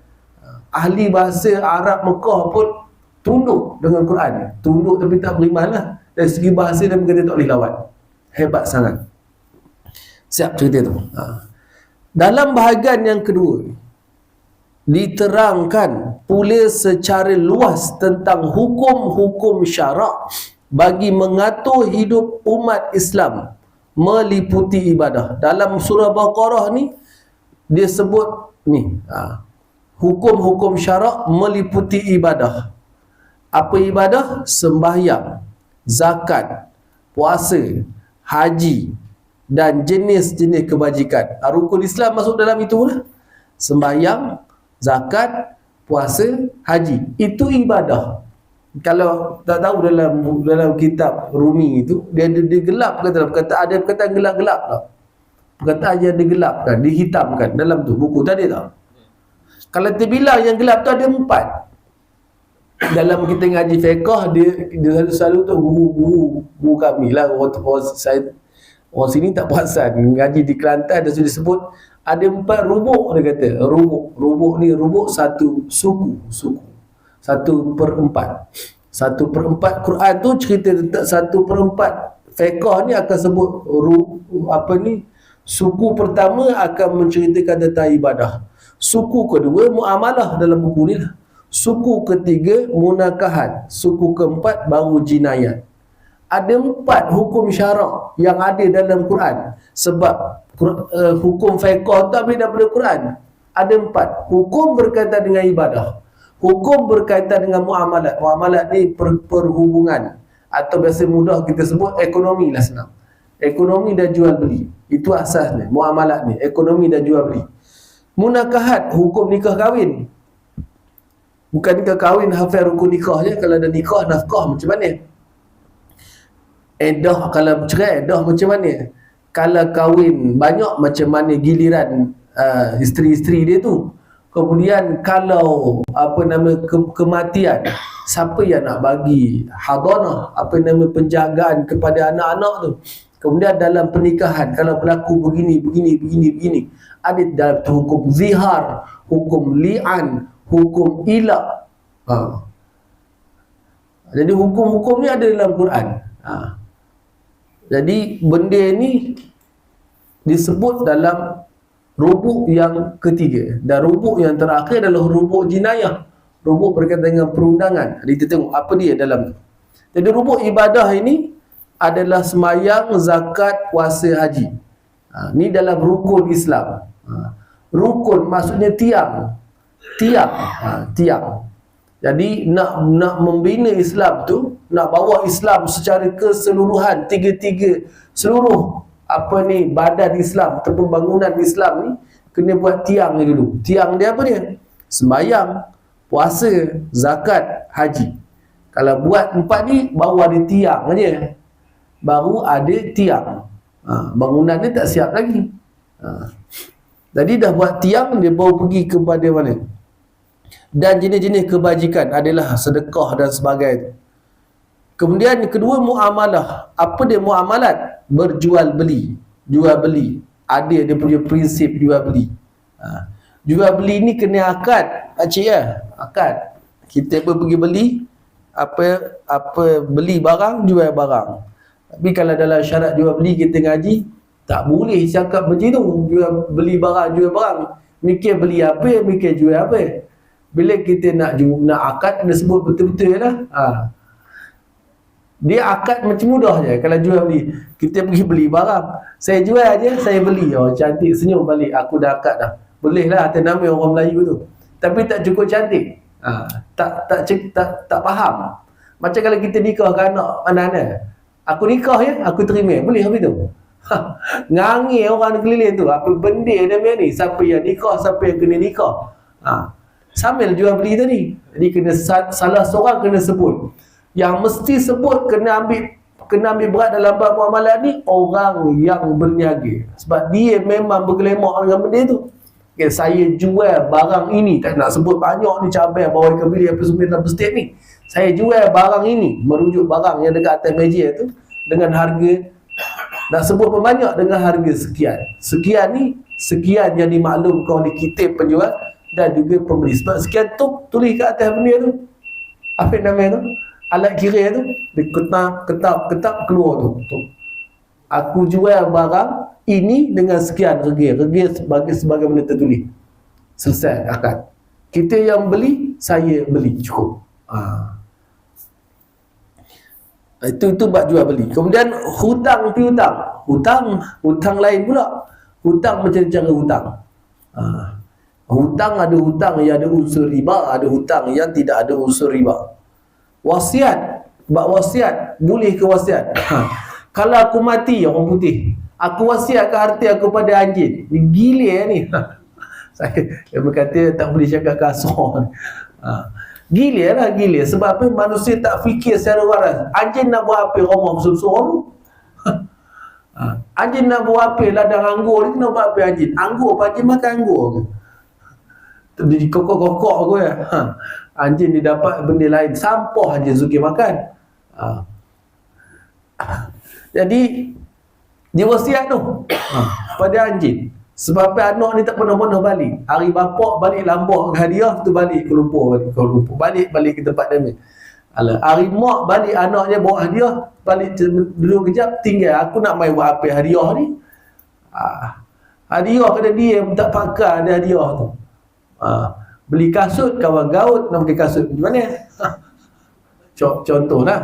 Ahli bahasa Arab Mekah pun tunduk dengan Quran. Tunduk tapi tak beriman lah. Dari segi bahasa dia berkata tak boleh lawan. Hebat sangat. Siap cerita tu. Dalam bahagian yang kedua, diterangkan pula secara luas tentang hukum-hukum syarak bagi mengatur hidup umat Islam meliputi ibadah. Dalam surah Baqarah ni dia sebut ni, hukum-hukum syarak meliputi ibadah. Apa ibadah? Sembahyang, zakat, puasa, haji dan jenis-jenis kebajikan. Rukun Islam masuk dalam itu lah. Sembahyang, zakat, puasa, haji. Itu ibadah. Kalau tak tahu dalam kitab Rumi itu, dia gelap kata, ada perkataan gelap-gelap tak? Perkataan yang digelapkan, dihitamkan dalam tu buku tadi tak? Kalau terbilang yang gelap tu ada 4. Dalam kita ngaji fiqh, dia selalu tu guru kami lah, orang sini tak perasan. Ngaji di Kelantan dia sudah disebut ada 4 rubuk, dia kata. Rubuk ni satu suku. 1/4. 1/4 Quran tu cerita tentang 1/4 fiqh ni akan sebut suku pertama akan menceritakan tentang ibadah. Suku kedua muamalah dalam buku ni lah. Suku ketiga munakahat. Suku keempat baru jinayat. Ada 4 hukum syarak yang ada dalam Quran. Sebab hukum fiqh tak boleh daripada Quran. Ada 4 hukum berkaitan dengan ibadah. Hukum berkaitan dengan muamalat. Muamalat ni perhubungan, atau biasa mudah kita sebut ekonomi lah, senang. Ekonomi dan jual beli. Itu asasnya. Muamalat ni ekonomi dan jual beli. Munakahat, hukum nikah kahwin. Bukan nikah kahwin hafal rukun nikah je. Kalau ada nikah, nafkah macam mana? Edah, kalau cerai, edah macam mana? Kalau kahwin banyak, macam mana giliran isteri-isteri dia tu? Kemudian kalau kematian, siapa yang nak bagi hadanah, penjagaan kepada anak-anak tu? Kemudian dalam pernikahan, kalau berlaku begini. Ada dalam hukum zihar, hukum li'an, hukum ilak. Jadi hukum-hukum ni ada dalam Quran. Jadi benda ni disebut dalam rubuk yang ketiga. Dan rubuk yang terakhir adalah rubuk jinayah. Rubuk berkaitan dengan perundangan. Jadi kita tengok apa dia dalam. Jadi rubuk ibadah ini adalah semayang, zakat, puasa, haji. Ni dalam rukun Islam. Rukun maksudnya tiang. Tiang. Jadi nak membina Islam tu, nak bawa Islam secara keseluruhan, tiga-tiga seluruh badan Islam ataupun bangunan Islam ni kena buat tiang ni dulu. Tiang dia apa dia? Sembayang, puasa, zakat, haji. Kalau buat 4 ni baru ada tiang aja. Baru ada tiang. Bangunan ni tak siap lagi. Jadi dah buat tiang, dia baru pergi kepada mana? Dan jenis-jenis kebajikan adalah sedekah dan sebagainya. Kemudian kedua, muamalah. Apa dia muamalat? Berjual beli. Jual beli. Ada dia punya prinsip jual beli. Jual beli ni kena akad, pakcik ya. Akad. Kita pun pergi beli beli barang, jual barang. Tapi kalau dalam syarat jual beli kita ngaji, tak boleh cakap macam tu. Beli barang, jual barang. Mikir beli apa, mikir jual apa. Bila kita nak akad, kena sebut betul-betul lah. Dia akad macam mudah je. Kalau jual beli, kita pergi beli barang, saya jual je, saya beli. Oh cantik, senyum balik, aku dah akad dah. Boleh lah atas nama orang Melayu tu. Tapi tak cukup cantik. Tak faham. Macam kalau kita nikah ke anak mana-mana, aku nikah ya, aku terima, boleh habis tu. Ngangir orang keliling tu, apa benda dia ni, siapa yang nikah, siapa yang kena nikah. Sambil jual beli tadi. Jadi kena salah seorang kena sebut. Yang mesti sebut kena ambil berat dalam bab muamalah ni orang yang berniaga. Sebab dia memang bergelemak dengan benda tu. Okay, saya jual barang ini, tak nak sebut banyak ni cabai bawah ikan bilik apa semua dalam state ni. Saya jual barang ini, merujuk barang yang dekat atas meja tu dengan harga, nak sebut banyak dengan harga sekian. Sekian ni, sekian yang dimaklumkan oleh kita penjual dan juga pembeli. Sebab sekian tu tulis kat atas benda tu. Apa nama tu? Alat kira tu. Dia ketap keluar tu. Aku jual barang ini dengan sekian harga. Harga sebagai benda tertulis. Selesai akad. Kita yang beli, saya beli. Cukup. Itu bab jual beli. Kemudian hutang piutang. Hutang lain pula. Hutang macam cara hutang. Hutang ada hutang yang ada unsur riba, ada hutang yang tidak ada unsur riba. Wasiat, bab wasiat, boleh ke wasiat? Kalau aku mati, orang putih, aku wasiatkan harta aku pada anjing. Ni gila ni. Saya berkata tak boleh cakap kasar. Gila lah, gila. Sebab apa? Manusia tak fikir secara waras. Anjing nak buat apa rumah besar-besar tu? Anjing nak buat apa ladang anggur ni, nak buat apa anjing? Anggur apa anjing makan anggur ke? Dia kokok-kokok aku ya. Anjing dia dapat benda lain, sampah anjing suka makan. Jadi dia wasiat tu pada anjing. Sebab anak ni tak pernah balik. Hari bapak balik lambak ke hadiah, tu balik ke Lumpur, balik ke tempat dia. Hari mak balik anaknya bawa hadiah, balik dulu kejap, tinggal aku nak main buat apa hadiah ni. Hadiah kena dia tak pakai ada hadiah tu. Beli kasut, kawan gaut nak pakai kasut macam mana? Contohlah.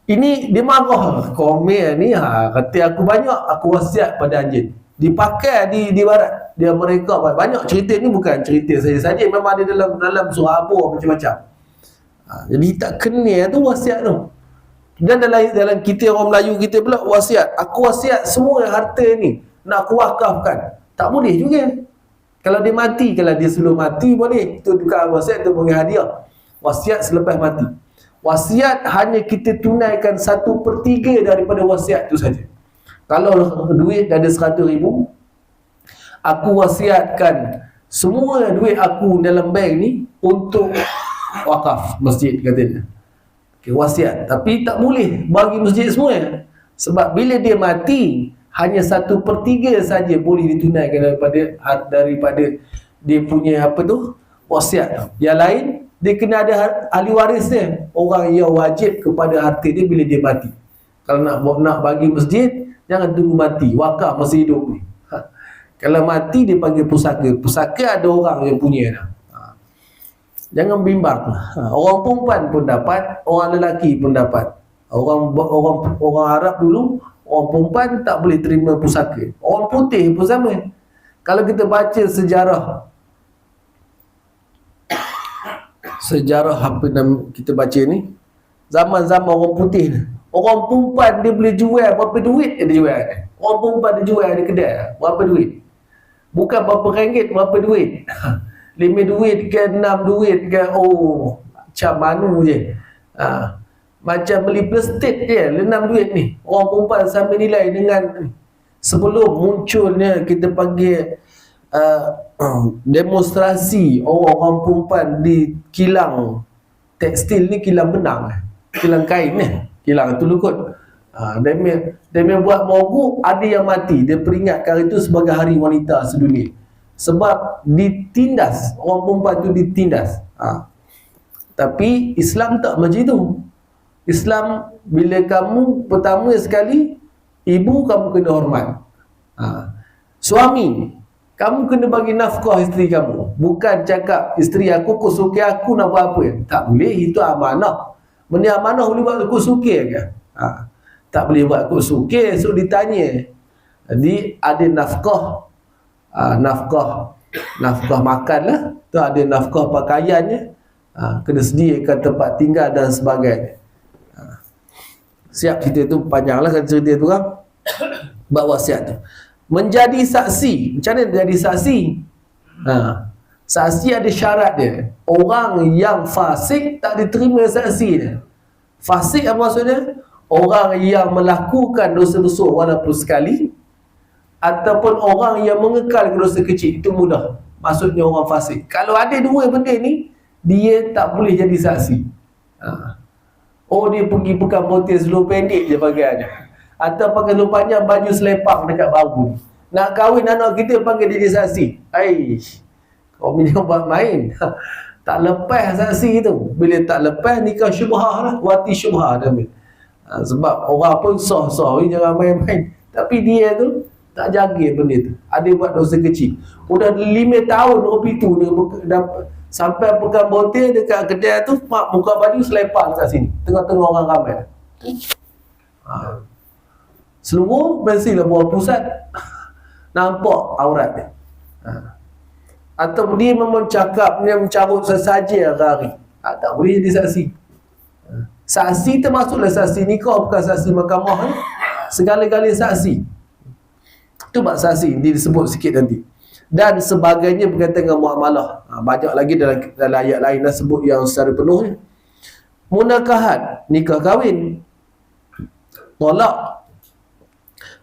Ini dia marah komen ni, kata aku banyak, aku wasiat pada anjing. Dipakai di barat. Dia mereka banyak cerita ni, bukan cerita saya saja, memang ada dalam surah Abu macam-macam. Jadi tak kena tu wasiat tu. Dan dalam kita orang Melayu kita pula wasiat. Aku wasiat semua harta ni nak aku wakafkan. Tak boleh juga. Kalau dia mati, kalau dia sebelum mati boleh. Itu bukan wasiat, itu bagi hadiah. Wasiat selepas mati. Wasiat hanya kita tunaikan 1/3 daripada wasiat tu saja. Kalau duit ada 100,000, aku wasiatkan semua duit aku dalam bank ni untuk wakaf masjid katanya. Okay, wasiat. Tapi tak boleh bagi masjid semua. Sebab bila dia mati, hanya 1/3 saja boleh ditunaikan daripada dia punya apa tu, wasiat. Yang lain dia kena ada ahli waris dia, orang yang wajib kepada harta dia bila dia mati. Kalau nak bagi masjid, jangan tunggu mati, wakaf masih hidup ni. Kalau mati dia panggil pusaka. Pusaka ada orang yang punya dah. Jangan bimbang. Orang perempuan pun dapat, orang lelaki pun dapat. Orang Arab dulu, orang perempuan tak boleh terima pusaka. Orang putih pun sama. Kalau kita baca sejarah apa nama kita baca ni, zaman-zaman orang putih ni, orang perempuan dia boleh jual berapa duit dia jual. Orang perempuan dia jual di kedai berapa duit. Bukan berapa ringgit, berapa duit. 5 duit ke 6 duit ke, macam mana je. Macam beli plastik je 6 duit ni. Orang perempuan sama nilai dengan sebelum munculnya kita panggil demonstrasi orang perempuan di kilang tekstil ni, kilang benang, kilang kain ni, kilang tu lukut. Dia buat mogok, ada yang mati. Dia peringatkan itu sebagai hari wanita sedunia. Sebab ditindas, orang perempuan tu ditindas. Tapi Islam tak macam itu. Islam, bila kamu pertama sekali, ibu kamu kena hormat. Suami, kamu kena bagi nafkah isteri kamu. Bukan cakap isteri aku suka aku nak buat apa. Tak boleh, itu amanah. Benda amanah boleh buat ikut sukir ke? Tak boleh buat ikut sukir. So ditanya. Jadi ada nafkah, nafkah makan lah, tu ada nafkah pakaiannya, kena sediakan tempat tinggal dan sebagainya. Siap cerita tu panjang lah kan cerita tu kan. Bab wasiat tu. Menjadi saksi. Macam mana jadi saksi? Saksi ada syarat dia. Orang yang fasik tak diterima saksi dia. Fasik apa maksudnya? Orang yang melakukan dosa besar walaupun sekali, ataupun orang yang mengekal ke dosa kecil. Itu mudah. Maksudnya orang fasik. Kalau ada dua benda ni, dia tak boleh jadi saksi. Oh, dia pergi pegang putih seluar pendek je pakaiannya, atau pakai seluar panjang baju selepang dekat bahu. Nak kahwin anak kita panggil dia jadi saksi. Kau punya buat main. Tak lepas saksi tu. Bila tak lepas, nikah syubhah lah. Wati syubhah dah ambil. Sebab orang pun sah-sah, jangan main-main. Tapi dia tu tak jaga benda tu. Ada buat dosa kecil. Udah 5 tahun kopi tu dia sampai pegang botol dekat kedai tu, mak buka baju selepang kat sini, tengah-tengah orang ramai. Seluruh mestilah buah pusat nampak aurat dia. Atau dia memang cakap, dia mencarut sesaja hari. Tak boleh jadi saksi. Saksi termasuklah saksi nikah, bukan saksi mahkamah ni. Segala-galanya saksi. Itu bab saksi, dia disebut sikit nanti. Dan sebagainya berkaitan dengan muamalah. Banyak lagi dalam ayat lain dah sebut yang secara penuh. Munakahat, nikah kahwin. Tolak,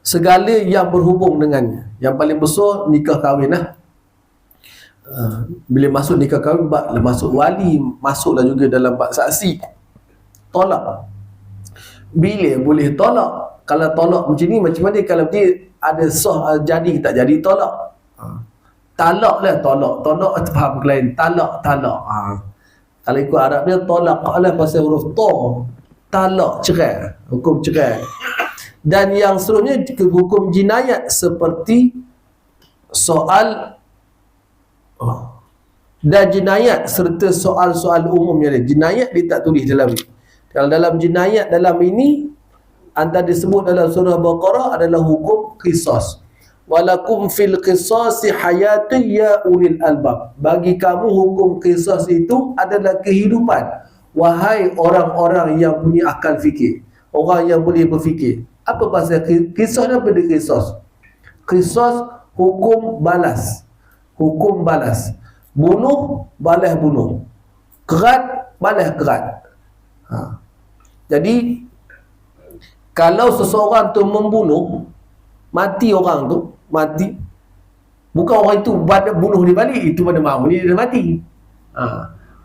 segala yang berhubung dengannya. Yang paling besar nikah kahwin lah. Bila masuk nikah kahwin, masuk wali, masuklah juga dalam bab saksi. Tolak, bila boleh tolak? Kalau tolak macam ni, macam mana kalau dia ada sah jadi tak jadi tolak? Talak lah, tolak itu faham lain. Talak. Kalau ikut Arab dia tolak lah pasal huruf to. Talak, cerai, hukum cerai. Dan yang seterusnya hukum jinayat seperti soal dan jinayat serta soal-soal umumnya. Jinayat dia tak tulis dalam ni. Kalau dalam jinayat dalam ini antara disebut dalam surah Baqarah adalah hukum qisas. Walakum fil qisasi hayatun ya ulil albab. Bagi kamu hukum qisas itu adalah kehidupan, wahai orang-orang yang punya akal fikir, orang yang boleh berfikir. Apa pasal qisas? Apa dia qisas? Qisas hukum balas. Hukum balas. Bunuh, balas bunuh. Kerat, balas kerat. Jadi kalau seseorang tu membunuh, mati orang tu, mati, bukan orang itu bunuh dia balik, itu pada mahu dia dah mati.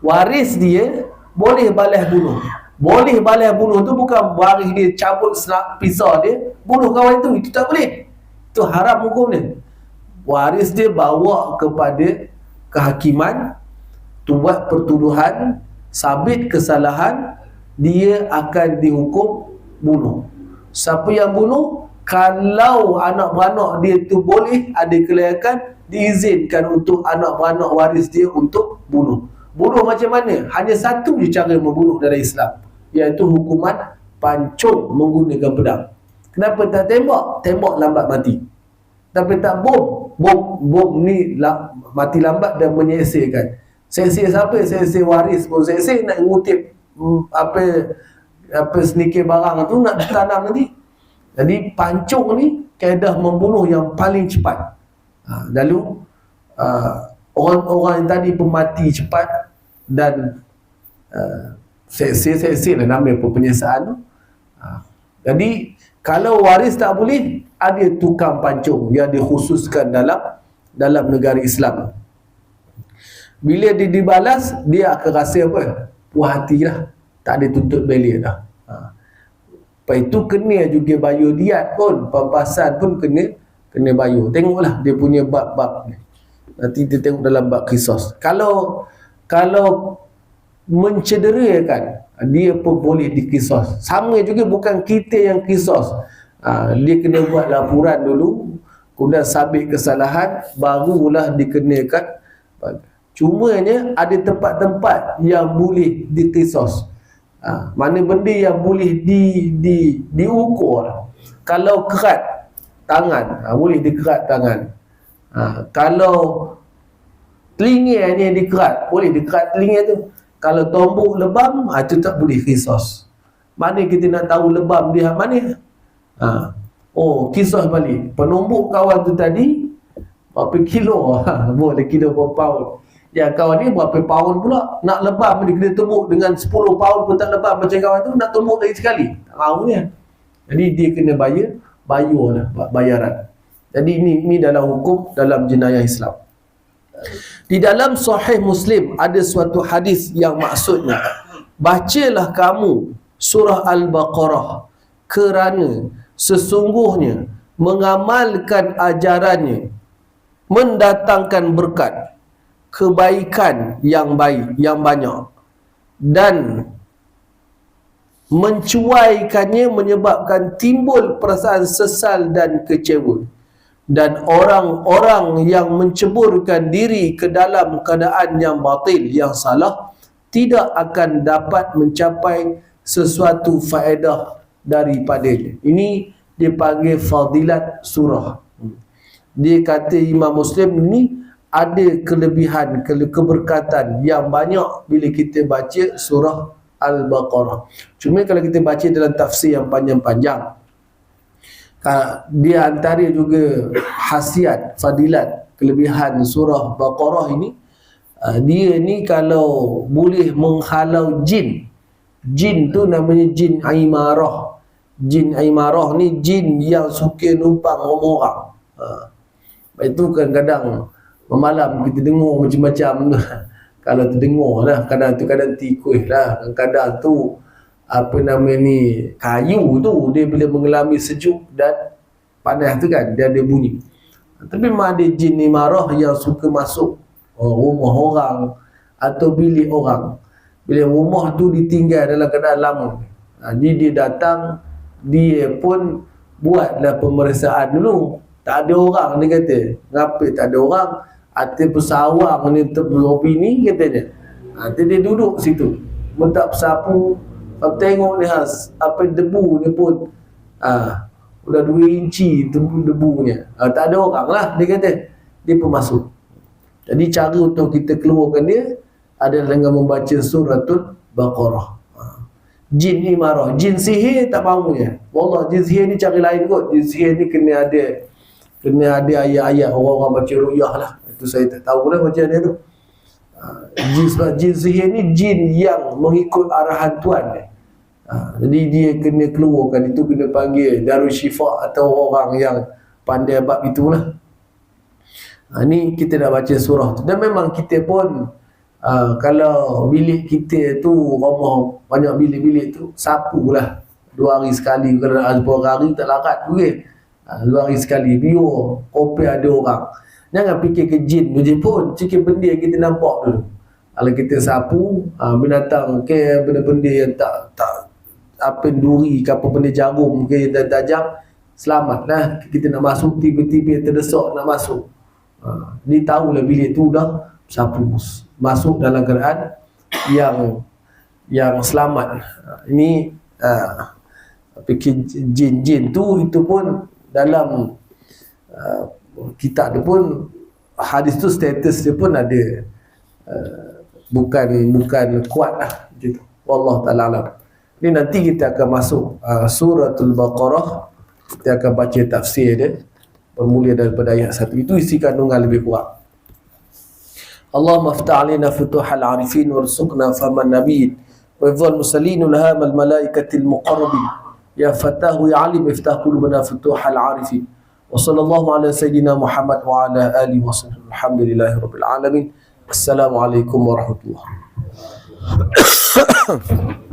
Waris dia boleh balas bunuh. Boleh balas bunuh tu bukan waris dia cabut pisau dia, bunuh kawan itu tak boleh. Itu haram hukum dia. Waris dia bawa kepada kehakiman, buat pertuduhan, sabit kesalahan, dia akan dihukum bunuh. Siapa yang bunuh, kalau anak-beranak dia tu boleh, ada kelayakan, diizinkan untuk anak-beranak waris dia untuk bunuh. Bunuh macam mana? Hanya satu je cara membunuh dalam Islam, iaitu hukuman pancung menggunakan pedang. Kenapa tak tembak? Tembak lambat mati. Tapi tak bom. Bom ni mati lambat dan menyeksirkan. Seksir siapa? Seksir waris pun seksir, nak ngutip apa sedikit barang tu nak ditanam nanti. Jadi pancung ni kaedah membunuh yang paling cepat. Lalu orang yang tadi pun mati cepat dan seksir lah nama penyiasaan tu. Jadi kalau waris tak boleh, ada tukang pancung yang dikhususkan dalam negara Islam. Bila dia dibalas, dia akan rasa apa? Puas hati lah. Tak ada tuntut balik dah. Lepas itu kena juga bayar diat pun. Pampasan pun kena bayar. Tengoklah dia punya bab-bab ni. Nanti kita tengok dalam bab qisas. Kalau mencederakan, dia pun boleh dikisas. Sama juga bukan kita yang kisas. Dia kena buat laporan dulu, kemudian sabit kesalahan, barulah dikenakan. Cumanya ada tempat-tempat yang boleh dikisas. Mana benda yang boleh diukur lah. Kalau kerat tangan, boleh dikerat tangan. Kalau telinga ni dikerat, boleh dikerat telinga tu. Kalau tombok lebam, itu tak boleh qisas. Mana kita nak tahu lebam dia mana? Qisas balik. Penombok kawan tu tadi berapa kilo? Boleh kilo berapa pound. Ya, kawan ni berapa pound pula. Nak lebam dia kena tumbuk dengan 10 pound pun tak lebam macam kawan tu, nak tumbuk lagi sekali. Tak mahu ni. Jadi dia kena bayaran. Jadi ini dalam hukum dalam jenayah Islam. Di dalam Sahih Muslim ada suatu hadis yang maksudnya, bacalah kamu surah Al-Baqarah kerana sesungguhnya mengamalkan ajarannya mendatangkan berkat, kebaikan yang baik, yang banyak, dan mencuaikannya menyebabkan timbul perasaan sesal dan kecewa. Dan orang-orang yang menceburkan diri ke dalam keadaan yang batil, yang salah, tidak akan dapat mencapai sesuatu faedah daripadanya. Ini dipanggil fadilat surah. Dia kata Imam Muslim ini ada kelebihan, keberkatan yang banyak bila kita baca surah Al-Baqarah. Cuma kalau kita baca dalam tafsir yang panjang-panjang, dia antara juga khasiat, fadilat, kelebihan surah Baqarah ini, dia ni kalau boleh menghalau jin. Jin tu namanya jin aimarah. Jin aimarah ni jin yang suka numpang orang. Itu kadang-kadang malam kita dengar macam-macam tu. Kalau terdengar lah, kadang tikus lah, kadang tu apa nama ni, kayu tu dia bila mengalami sejuk dan panas tu kan dia ada bunyi. Tapi memang ada jin ni marah yang suka masuk rumah orang atau bilik orang. Bila rumah tu ditinggal dalam keadaan lama, jadi dia datang, dia pun buatlah pemeriksaan dulu. Tak ada orang, dia kata. Ngapa tak ada orang? Atas pesawang ni terlobi ni katanya. Dia duduk situ, mentak pesapu. Tengok ni apa debu ni pun udah 2 inci debunya. Tak ada orang lah, dia kata. Dia pun masuk. Jadi cara untuk kita keluarkan dia adalah dengan membaca suratul Baqarah. Jin ni marah, jin sihir tak mahu ya. Wallah, jin sihir ni cara lain kot. Jin sihir ni kena ada ayat-ayat orang-orang baca ruqyah lah. Itu saya tak tahu lah macam mana tu. Jin sihir ni jin yang mengikut arahan Tuan dia. Jadi dia kena keluarkan, itu kena panggil Darul Syifa atau orang yang pandai bab itulah. Ni kita dah baca surah tu. Dan memang kita pun kalau bilik kita tu rumah banyak bilik-bilik tu, sapulah 2 hari sekali. Kalau nak berapa hari tak larat okay. 2 hari sekali biar kopi ada orang. Jangan fikir ke jin je pun, fikir benda yang kita nampak dulu. Kalau kita sapu binatang ke benda-benda yang tak apa duri ke apa benda jarum ke yang tajam, selamatlah. Kita nak masuk tiba-tiba terdesak nak masuk. Dia tahulah bilik tu dah sapu, masuk dalam keadaan yang selamat. Ini fikir jin-jin tu, itu pun dalam kitab dia pun, hadis tu status dia pun ada bukan kuat lah gitu. Wallahu ta'ala alam. Ini nanti kita akan masuk suratul Baqarah. Kita akan baca tafsir dia bermula daripada ayat 1. Itu isi kandungan lebih kurang. Allahumma aftah alina futuhal arifin warzuqna faman nabiyyin wa dhul musallin ulham al malaikatil muqarrabin ya fatahu ya alim iftah qulubana futuhal arifin wa sallallahu ala sayyidina Muhammad wa ala alihi wa sahbihi alhamdulillahi rabbil alamin. Assalamualaikum warahmatullahi wabarakatuh.